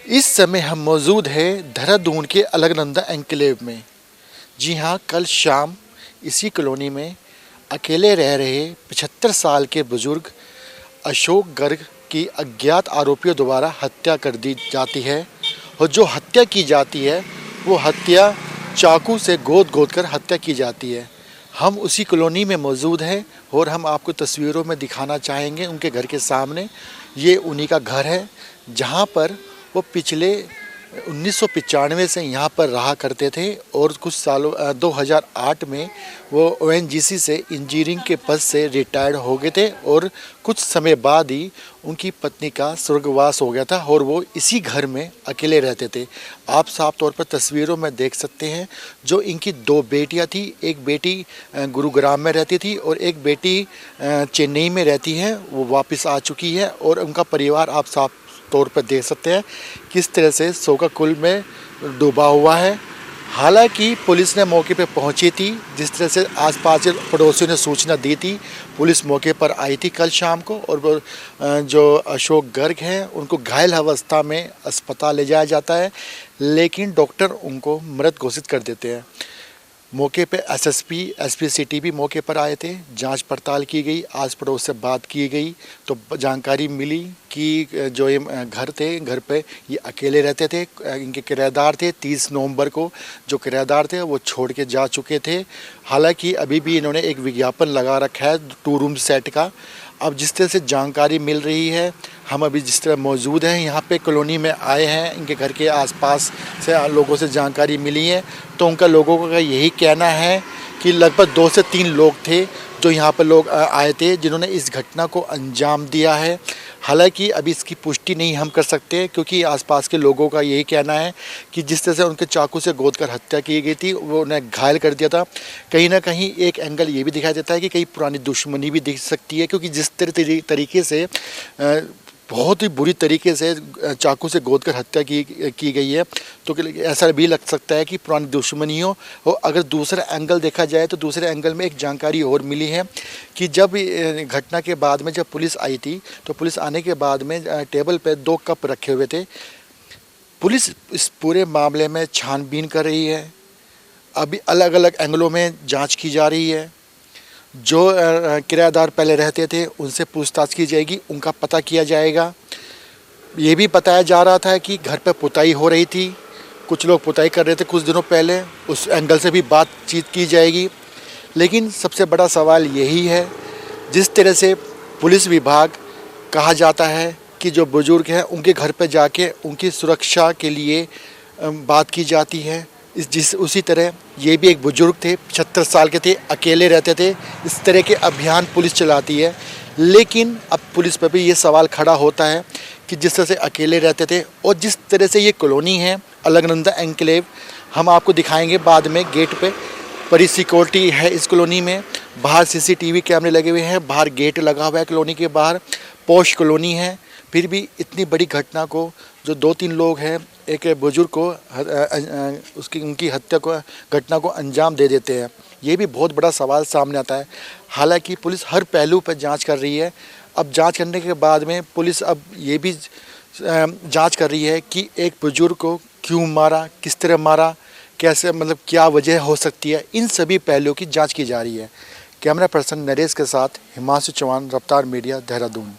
इस समय हम मौजूद हैं देहरादून के अलकनंदा एन्क्लेव में। जी हाँ, कल शाम इसी कॉलोनी में अकेले रह रहे 75 साल के बुजुर्ग अशोक गर्ग की अज्ञात आरोपियों द्वारा हत्या कर दी जाती है। और जो हत्या की जाती है वो हत्या चाकू से गोद कर हत्या की जाती है। हम उसी कॉलोनी में मौजूद हैं और हम आपको तस्वीरों में दिखाना चाहेंगे उनके घर के सामने। ये उन्हीं का घर है जहाँ पर वो पिछले 1995 से यहाँ पर रहा करते थे और कुछ सालों 2008 में वो ओएनजीसी से इंजीनियरिंग के पद से रिटायर्ड हो गए थे और कुछ समय बाद ही उनकी पत्नी का स्वर्गवास हो गया था और वो इसी घर में अकेले रहते थे। आप साफ तौर पर तस्वीरों में देख सकते हैं जो इनकी दो बेटियां थी। एक बेटी गुरुग्राम में रहती थी और एक बेटी चेन्नई में रहती है, वो वापस आ चुकी है। और उनका परिवार आप साफ तौर पर देख सकते हैं किस तरह से शोकाकुल में डूबा हुआ है। हालांकि पुलिस ने मौके पर पहुंची थी, जिस तरह से आसपास के पड़ोसियों ने सूचना दी थी, पुलिस मौके पर आई थी कल शाम को। और वो जो अशोक गर्ग हैं उनको घायल अवस्था में अस्पताल ले जाया जाता है, लेकिन डॉक्टर उनको मृत घोषित कर देते हैं। मौके पे एसएसपी एसपी सिटी भी मौके पर आए थे, जांच पड़ताल की गई, आस पड़ोस से बात की गई तो जानकारी मिली कि जो ये घर थे, घर पे ये अकेले रहते थे। इनके किराएदार थे, 30 नवंबर को जो किराएदार थे वो छोड़ के जा चुके थे। हालांकि अभी भी इन्होंने एक विज्ञापन लगा रखा है 2 रूम सेट का। अब जिस तरह से जानकारी मिल रही है, हम अभी जिस तरह मौजूद हैं यहाँ पे कॉलोनी में आए हैं, इनके घर के आसपास से लोगों से जानकारी मिली है तो उनका लोगों का यही कहना है कि लगभग 2 से 3 लोग थे जो यहाँ पर लोग आए थे जिन्होंने इस घटना को अंजाम दिया है। हालांकि अभी इसकी पुष्टि नहीं हम कर सकते क्योंकि आसपास के लोगों का यही कहना है कि जिस तरह से उनके चाकू से गोद कर हत्या की गई थी, वो उन्हें घायल कर दिया था। कहीं ना कहीं एक एंगल ये भी दिखाई देता है कि कहीं पुरानी दुश्मनी भी दिख सकती है, क्योंकि जिस तरीके से बहुत ही बुरी तरीके से चाकू से गोद कर हत्या की गई है तो ऐसा भी लग सकता है कि पुरानी दुश्मनी हो। और अगर दूसरा एंगल देखा जाए तो दूसरे एंगल में एक जानकारी और मिली है कि जब घटना के बाद में जब पुलिस आई थी तो पुलिस आने के बाद में टेबल पे 2 कप रखे हुए थे। पुलिस इस पूरे मामले में छानबीन कर रही है, अभी अलग अलग एंगलों में जाँच की जा रही है। जो किराएदार पहले रहते थे उनसे पूछताछ की जाएगी, उनका पता किया जाएगा। ये भी बताया जा रहा था कि घर पर पुताई हो रही थी, कुछ लोग पुताई कर रहे थे कुछ दिनों पहले, उस एंगल से भी बातचीत की जाएगी। लेकिन सबसे बड़ा सवाल यही है, जिस तरह से पुलिस विभाग कहा जाता है कि जो बुज़ुर्ग हैं उनके घर पर जाके उनकी सुरक्षा के लिए बात की जाती है, उसी तरह ये भी एक बुजुर्ग थे, 75 साल के थे, अकेले रहते थे। इस तरह के अभियान पुलिस चलाती है, लेकिन अब पुलिस पर भी ये सवाल खड़ा होता है कि जिस तरह से अकेले रहते थे और जिस तरह से ये कॉलोनी है अलकनंदा एन्क्लेव, हम आपको दिखाएंगे बाद में। गेट पे बड़ी सिक्योरिटी है इस कॉलोनी में, बाहर सीसीटीवी कैमरे लगे हुए हैं, बाहर गेट लगा हुआ है कॉलोनी के बाहर। पॉश कॉलोनी है, फिर भी इतनी बड़ी घटना को जो 2-3 लोग हैं एक बुजुर्ग को उनकी हत्या को घटना को अंजाम दे देते हैं, ये भी बहुत बड़ा सवाल सामने आता है। हालांकि पुलिस हर पहलू पर जांच कर रही है। अब जांच करने के बाद में पुलिस अब ये भी जांच कर रही है कि एक बुजुर्ग को क्यों मारा, किस तरह मारा, कैसे, मतलब क्या वजह हो सकती है, इन सभी पहलुओं की जाँच की जा रही है। कैमरा पर्सन नरेश के साथ हिमांशु चौहान, रफ्तार मीडिया, देहरादून।